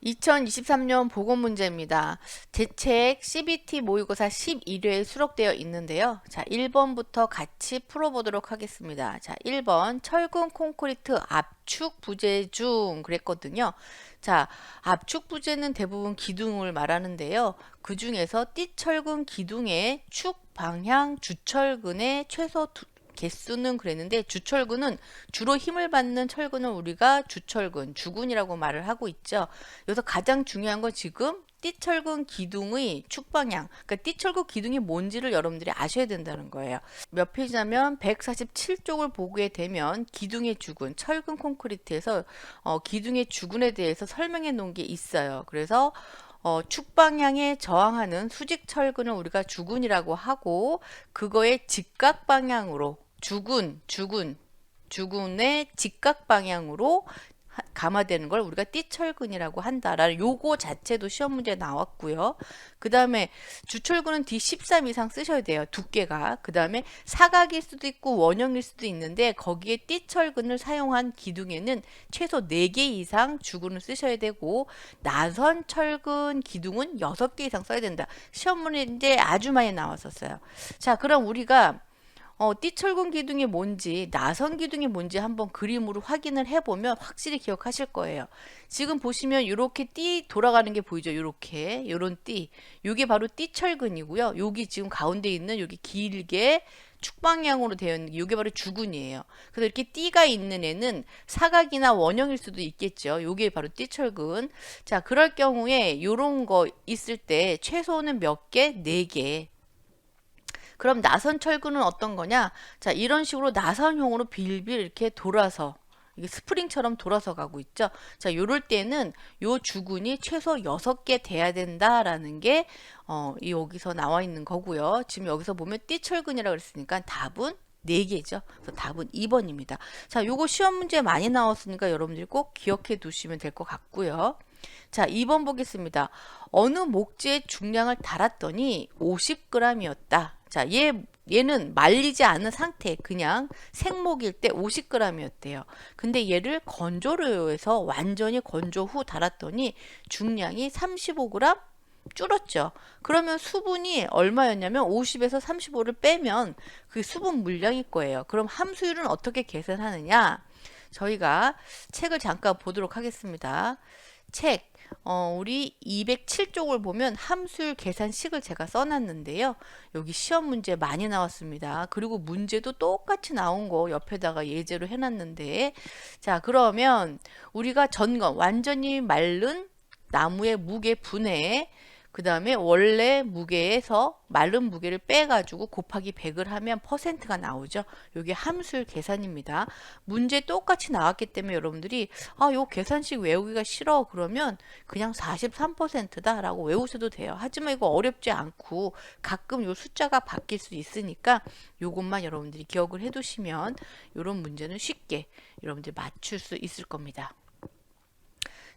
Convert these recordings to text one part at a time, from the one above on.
2023년 보건 문제입니다. 제 책 CBT 모의고사 11회에 수록되어 있는데요. 자, 1번부터 같이 풀어보도록 하겠습니다. 자, 1번 철근 콘크리트 압축 부재 중 그랬거든요. 자, 압축 부재는 대부분 기둥을 말하는데요. 그 중에서 띠철근 기둥의 축 방향 주철근의 최소 개수는 그랬는데 주철근은 주로 힘을 받는 철근을 우리가 주철근, 주근이라고 말을 하고 있죠. 여기서 가장 중요한 건 지금 띠철근 기둥의 축방향, 그러니까 띠철근 기둥이 뭔지를 여러분들이 아셔야 된다는 거예요. 몇 페이지냐면 147쪽을 보게 되면 기둥의 주근, 철근 콘크리트에서 기둥의 주근에 대해서 설명해 놓은 게 있어요. 그래서 축방향에 저항하는 수직 철근을 우리가 주근이라고 하고 그거의 직각 방향으로 주군의 직각 방향으로 감화되는 걸 우리가 띠철근이라고 한다라는 요거 자체도 시험 문제에 나왔고요. 그 다음에 주철근은 D13 이상 쓰셔야 돼요. 두께가. 그 다음에 사각일 수도 있고 원형일 수도 있는데 거기에 띠철근을 사용한 기둥에는 최소 4개 이상 주근을 쓰셔야 되고 나선 철근 기둥은 6개 이상 써야 된다. 시험 문제 아주 많이 나왔었어요. 자, 그럼 우리가 띠철근 기둥이 뭔지 나선 기둥이 뭔지 한번 그림으로 확인을 해보면 확실히 기억하실 거예요. 지금 보시면 이렇게 띠 돌아가는 게 보이죠? 이렇게 요런 띠 요게 바로 띠철근이고요. 여기 지금 가운데 있는 여기 길게 축방향으로 되어 있는 이게 바로 주근이에요. 그래서 이렇게 띠가 있는 애는 사각이나 원형일 수도 있겠죠. 요게 바로 띠철근. 자, 그럴 경우에 요런 거 있을 때 최소는 몇 개? 4개. 그럼 나선 철근은 어떤 거냐? 자, 이런 식으로 나선형으로 빌빌 이렇게 돌아서 이게 스프링처럼 돌아서 가고 있죠. 자, 요럴 때는 요 주근이 최소 6개 돼야 된다라는 게 여기서 나와 있는 거고요. 지금 여기서 보면 띠철근이라고 그랬으니까 답은 4개죠. 그래서 답은 2번입니다. 자, 요거 시험 문제 많이 나왔으니까 여러분들이 꼭 기억해 두시면 될 것 같고요. 자, 2번 보겠습니다. 어느 목재의 중량을 달았더니 50g이었다. 자, 얘는 말리지 않은 상태, 그냥 생목일 때 50g이었대요. 근데 얘를 건조로 해서 완전히 건조 후 달았더니 중량이 35g 줄었죠. 그러면 수분이 얼마였냐면 50에서 35를 빼면 그 수분 물량일 거예요. 그럼 함수율은 어떻게 계산하느냐? 저희가 책을 잠깐 보도록 하겠습니다. 책 우리 207쪽을 보면 함수율 계산식을 제가 써놨는데요. 여기 시험 문제 많이 나왔습니다. 그리고 문제도 똑같이 나온 거 옆에다가 예제로 해놨는데 자, 그러면 우리가 전건 완전히 마른 나무의 무게 분해 그 다음에 원래 무게에서 마른 무게를 빼가지고 곱하기 100을 하면 퍼센트가 나오죠. 이게 함수율 계산입니다. 문제 똑같이 나왔기 때문에 여러분들이 요 계산식 외우기가 싫어 그러면 그냥 43%다 라고 외우셔도 돼요. 하지만 이거 어렵지 않고 가끔 요 숫자가 바뀔 수 있으니까 요것만 여러분들이 기억을 해두시면 이런 문제는 쉽게 여러분들이 맞출 수 있을 겁니다.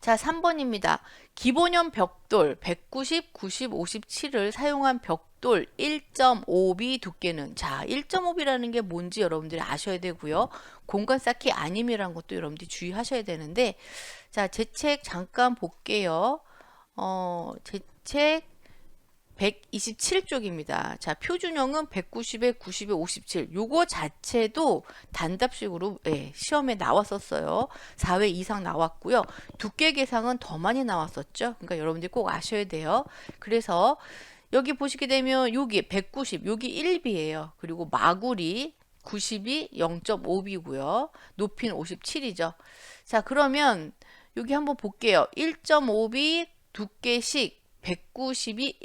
자, 3번입니다. 기본형 벽돌 190, 90, 57을 사용한 벽돌 1.5B 두께는 자, 1.5B라는 게 뭔지 여러분들이 아셔야 되고요. 공간 쌓기 아님이라는 것도 여러분들이 주의하셔야 되는데 자, 제 책 잠깐 볼게요. 제책 127쪽입니다. 자, 표준형은 190에 90에 57. 요거 자체도 단답식으로 시험에 나왔었어요. 4회 이상 나왔고요. 두께 계상은 더 많이 나왔었죠. 그러니까 여러분들이 꼭 아셔야 돼요. 그래서 여기 보시게 되면 여기 190, 여기 1B예요. 그리고 마구리 90이 0.5B고요. 높이는 57이죠. 자, 그러면 여기 한번 볼게요. 1.5B 두께식 190이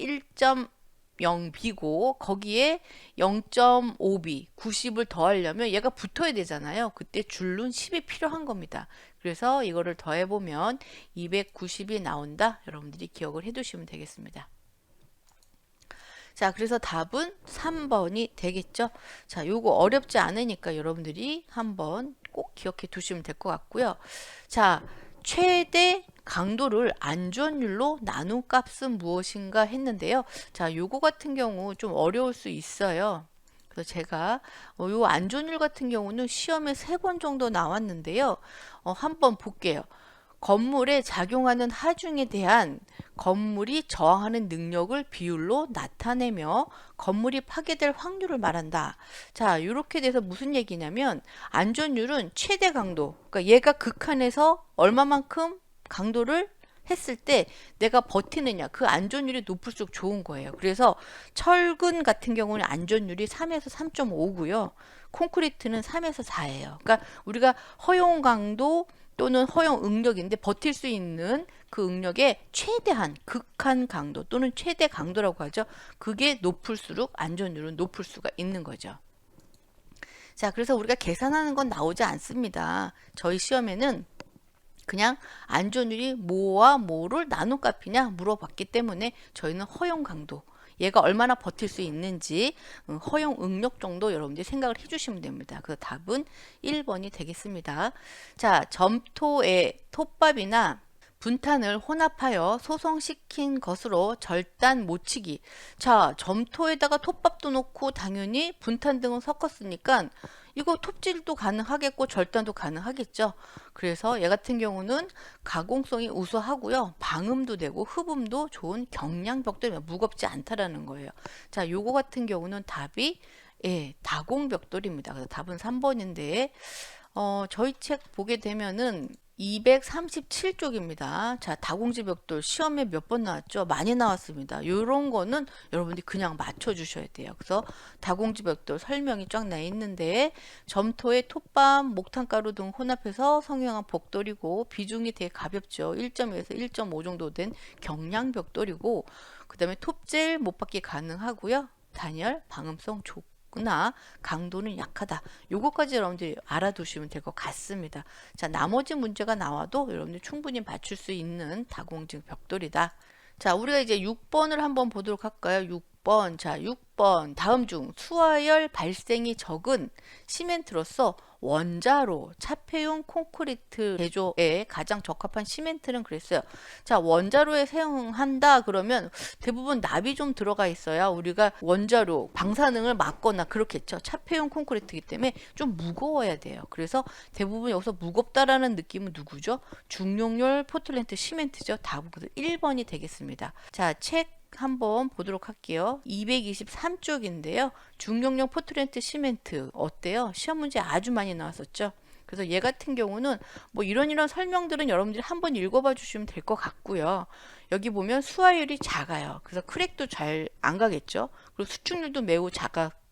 1.0B고 거기에 0.5B 90을 더하려면 얘가 붙어야 되잖아요. 그때 줄눈 10이 필요한 겁니다. 그래서 이거를 더해보면 290이 나온다. 여러분들이 기억을 해두시면 되겠습니다. 자, 그래서 답은 3번이 되겠죠. 자, 요거 어렵지 않으니까 여러분들이 한번 꼭 기억해 두시면 될 것 같고요. 자, 최대 강도를 안전율로 나눈 값은 무엇인가 했는데요. 자, 요거 같은 경우 좀 어려울 수 있어요. 그래서 제가 요 안전율 같은 경우는 시험에 3번 정도 나왔는데요. 한번 볼게요. 건물에 작용하는 하중에 대한 건물이 저항하는 능력을 비율로 나타내며 건물이 파괴될 확률을 말한다. 자, 이렇게 돼서 무슨 얘기냐면 안전율은 최대 강도, 그러니까 얘가 극한에서 얼마만큼 강도를 했을 때 내가 버티느냐, 그 안전율이 높을수록 좋은 거예요. 그래서 철근 같은 경우는 안전율이 3에서 3.5고요. 콘크리트는 3에서 4예요. 그러니까 우리가 허용 강도 또는 허용 응력인데 버틸 수 있는 그 응력의 최대한 극한 강도 또는 최대 강도라고 하죠. 그게 높을수록 안전율은 높을 수가 있는 거죠. 자, 그래서 우리가 계산하는 건 나오지 않습니다. 저희 시험에는 그냥 안전율이 뭐와 뭐를 나눈 값이냐 물어봤기 때문에 저희는 허용 강도, 얘가 얼마나 버틸 수 있는지 허용 응력 정도 여러분들이 생각을 해주시면 됩니다. 그래서 답은 1번이 되겠습니다. 자, 점토의 톱밥이나 분탄을 혼합하여 소성시킨 것으로 절단 못치기. 자, 점토에다가 톱밥도 넣고 당연히 분탄 등을 섞었으니까 이거 톱질도 가능하겠고 절단도 가능하겠죠. 그래서 얘 같은 경우는 가공성이 우수하고요. 방음도 되고 흡음도 좋은 경량벽돌이 무겁지 않다라는 거예요. 자, 요거 같은 경우는 답이 다공벽돌입니다. 그래서 답은 3번인데 저희 책 보게 되면은 237쪽입니다. 자, 다공지 벽돌 시험에 몇 번 나왔죠? 많이 나왔습니다. 요런 거는 여러분들이 그냥 맞춰주셔야 돼요. 그래서 다공지 벽돌 설명이 쫙 나 있는데 점토에 톱밥, 목탄가루 등 혼합해서 성형한 벽돌이고 비중이 되게 가볍죠. 1.2에서 1.5 정도 된 경량 벽돌이고 그 다음에 톱질 못 받기 가능하고요. 단열, 방음성 좋고 나 강도는 약하다. 요거까지 여러분들이 알아두시면 될 것 같습니다. 자, 나머지 문제가 나와도 여러분들 충분히 맞출 수 있는 다공지 벽돌이다. 자, 우리가 이제 6번을 한번 보도록 할까요? 6번. 자, 6번. 다음 중 수화열 발생이 적은 시멘트로서 원자로 차폐용 콘크리트 제조에 가장 적합한 시멘트는 그랬어요. 자, 원자로에 사용한다 그러면 대부분 납이 좀 들어가 있어야 우리가 원자로 방사능을 막거나 그렇겠죠. 차폐용 콘크리트이기 때문에 좀 무거워야 돼요. 그래서 대부분 여기서 무겁다라는 느낌은 누구죠? 중용열 포틀랜드 시멘트죠. 답은 1번이 되겠습니다. 자, 책 한번 보도록 할게요. 223쪽인데요. 중용량 포트렌트 시멘트 어때요? 시험 문제 아주 많이 나왔었죠. 그래서 얘 같은 경우는 뭐 이런 설명들은 여러분들이 한번 읽어봐 주시면 될 것 같고요. 여기 보면 수화율이 작아요. 그래서 크랙도 잘 안 가겠죠. 그리고 수축률도 매우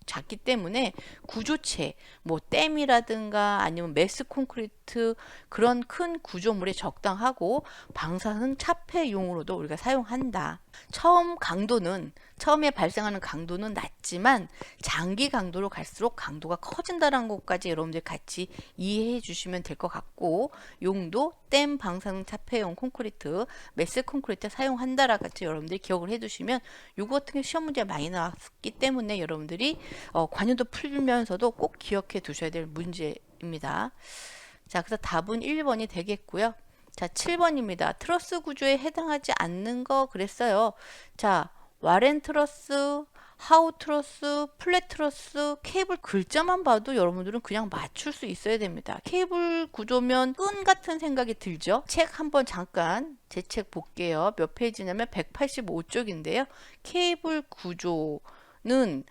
작기 때문에 구조체, 뭐 댐이라든가 아니면 메스 콘크리트 그런 큰 구조물에 적당하고 방사능 차폐용으로도 우리가 사용한다. 처음에 발생하는 강도는 낮지만 장기 강도로 갈수록 강도가 커진다는 것까지 여러분들 같이 이해해 주시면 될 것 같고 용도 댐 방사능 차폐용 콘크리트, 메스 콘크리트 사용한다라 같이 여러분들이 기억을 해 두시면 요거 같은 게 시험 문제 많이 나왔기 때문에 여러분들이 관여도 풀면서도 꼭 기억해 두셔야 될 문제입니다. 자, 그래서 답은 1번이 되겠고요. 자, 7번입니다. 트러스 구조에 해당하지 않는 거 그랬어요. 자, 와렌 트러스, 하우 트러스, 플랫 트러스, 케이블 글자만 봐도 여러분들은 그냥 맞출 수 있어야 됩니다. 케이블 구조면 끈 같은 생각이 들죠? 책 한번 잠깐 제 책 볼게요. 몇 페이지냐면 185쪽인데요. 케이블 구조는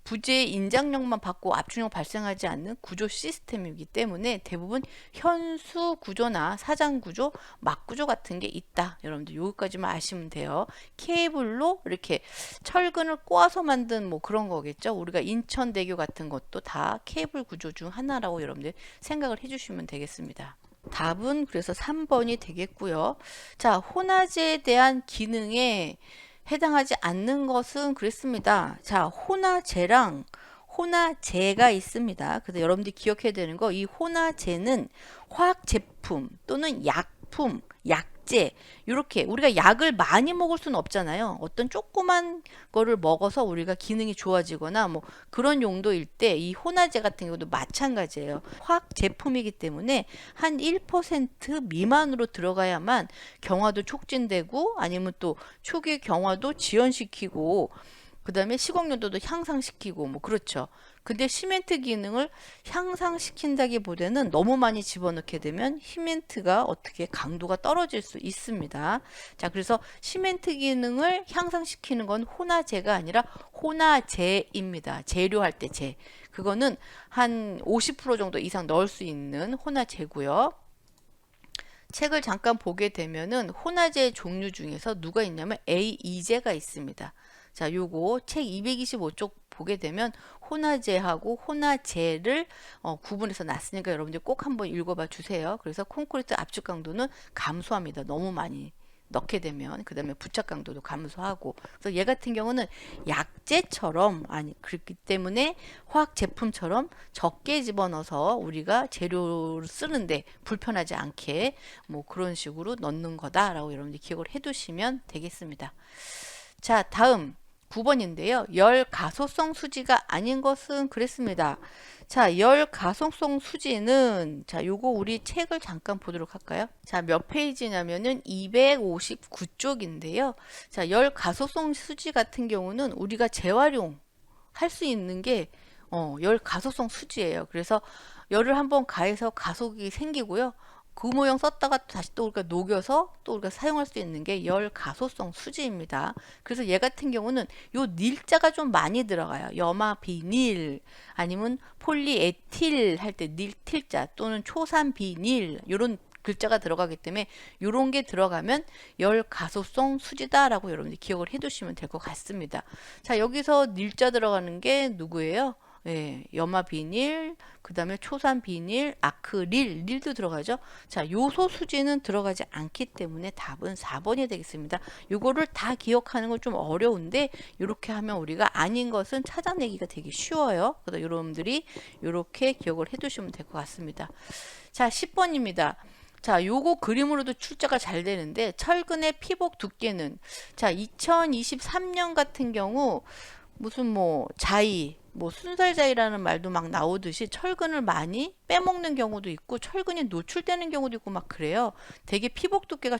부재의 인장력만 받고 압축력 발생하지 않는 구조 시스템이기 때문에 대부분 현수 구조나 사장 구조, 막 구조 같은 게 있다. 여러분들 여기까지만 아시면 돼요. 케이블로 이렇게 철근을 꼬아서 만든 뭐 그런 거겠죠. 우리가 인천대교 같은 것도 다 케이블 구조 중 하나라고 여러분들 생각을 해주시면 되겠습니다. 답은 그래서 3번이 되겠고요. 자, 혼화제에 대한 기능에 해당하지 않는 것은 그랬습니다. 자, 혼화제랑 혼화제가 있습니다. 그래서 여러분들이 기억해야 되는 거, 이 혼화제는 화학 제품 또는 약품, 약제, 이렇게 우리가 약을 많이 먹을 수는 없잖아요. 어떤 조그만 거를 먹어서 우리가 기능이 좋아지거나 뭐 그런 용도일 때 이 혼화제 같은 경우도 마찬가지예요. 화학 제품이기 때문에 한 1% 미만으로 들어가야만 경화도 촉진되고 아니면 또 초기 경화도 지연시키고 그 다음에 시공연도도 향상시키고 뭐 그렇죠. 근데 시멘트 기능을 향상시킨다기보다는 너무 많이 집어넣게 되면 시멘트가 어떻게 강도가 떨어질 수 있습니다. 자, 그래서 시멘트 기능을 향상시키는 건 혼화제가 아니라 혼화제입니다. 재료할 때 재. 그거는 한 50% 정도 이상 넣을 수 있는 혼화제고요. 책을 잠깐 보게 되면은 혼화제 종류 중에서 누가 있냐면 A2제가 있습니다. 자, 요거 책 225쪽 보게 되면 혼화제하고 혼화제를 구분해서 놨으니까 여러분들 꼭 한번 읽어봐 주세요. 그래서 콘크리트 압축 강도는 감소합니다. 너무 많이 넣게 되면 그 다음에 부착 강도도 감소하고. 그래서 얘 같은 경우는 약재처럼, 아니 그렇기 때문에 화학 제품처럼 적게 집어넣어서 우리가 재료를 쓰는데 불편하지 않게 뭐 그런 식으로 넣는 거다라고 여러분들 기억을 해 두시면 되겠습니다. 자, 다음 9번인데요. 열 가소성 수지가 아닌 것은 그랬습니다. 자, 열 가소성 수지는, 자, 요거 우리 책을 잠깐 보도록 할까요? 자, 몇 페이지냐면은 259쪽인데요. 자, 열 가소성 수지 같은 경우는 우리가 재활용 할 수 있는 게 열 가소성 수지예요. 그래서 열을 한번 가해서 가속이 생기고요. 그 모형 썼다가 다시 또 우리가 녹여서 또 우리가 사용할 수 있는 게 열 가소성 수지입니다. 그래서 얘 같은 경우는 요 닐자가 좀 많이 들어가요. 염화 비닐 아니면 폴리에틸 할 때 닐틸자 또는 초산 비닐 요런 글자가 들어가기 때문에 요런 게 들어가면 열 가소성 수지다라고 여러분들이 기억을 해 두시면 될 것 같습니다. 자, 여기서 닐자 들어가는 게 누구예요? 예, 염화 비닐, 그 다음에 초산 비닐, 아크릴, 릴도 들어가죠. 자, 요소 수지는 들어가지 않기 때문에 답은 4번이 되겠습니다. 요거를 다 기억하는 건 좀 어려운데 이렇게 하면 우리가 아닌 것은 찾아내기가 되게 쉬워요. 그래서 여러분들이 이렇게 기억을 해두시면 될 것 같습니다. 자, 10번입니다. 자, 요거 그림으로도 출제가 잘 되는데 철근의 피복 두께는, 자, 2023년 같은 경우 무슨 뭐 자의, 뭐 순살자의라는 말도 막 나오듯이 철근을 많이 빼먹는 경우도 있고 철근이 노출되는 경우도 있고 막 그래요. 되게 피복 두께가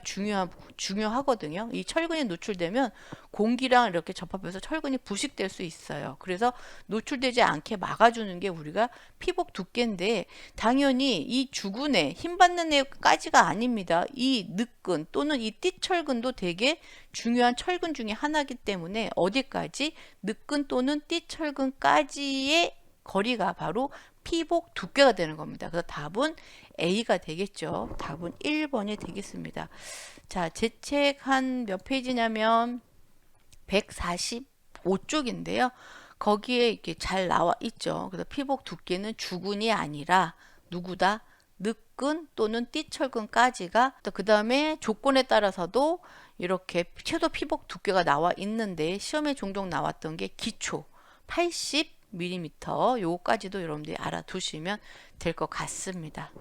중요하거든요. 이 철근이 노출되면 공기랑 이렇게 접합해서 철근이 부식될 수 있어요. 그래서 노출되지 않게 막아주는 게 우리가 피복 두께인데, 당연히 이 주근에 힘 받는 애까지가 아닙니다. 이 늑근 또는 이 띠철근도 되게 중요한 철근 중에 하나이기 때문에 어디까지? 늑근 또는 띠철근까지의 거리가 바로 피복 두께가 되는 겁니다. 그래서 답은 A가 되겠죠. 답은 1번이 되겠습니다. 자, 제 책 한 몇 페이지냐면 145쪽인데요. 거기에 이렇게 잘 나와 있죠. 그래서 피복 두께는 주근이 아니라 누구다? 늑근 또는 띠철근까지가, 그 다음에 조건에 따라서도 이렇게 최소 피복 두께가 나와 있는데 시험에 종종 나왔던 게 기초 80mm 요거까지도 여러분들이 알아두시면 될 것 같습니다.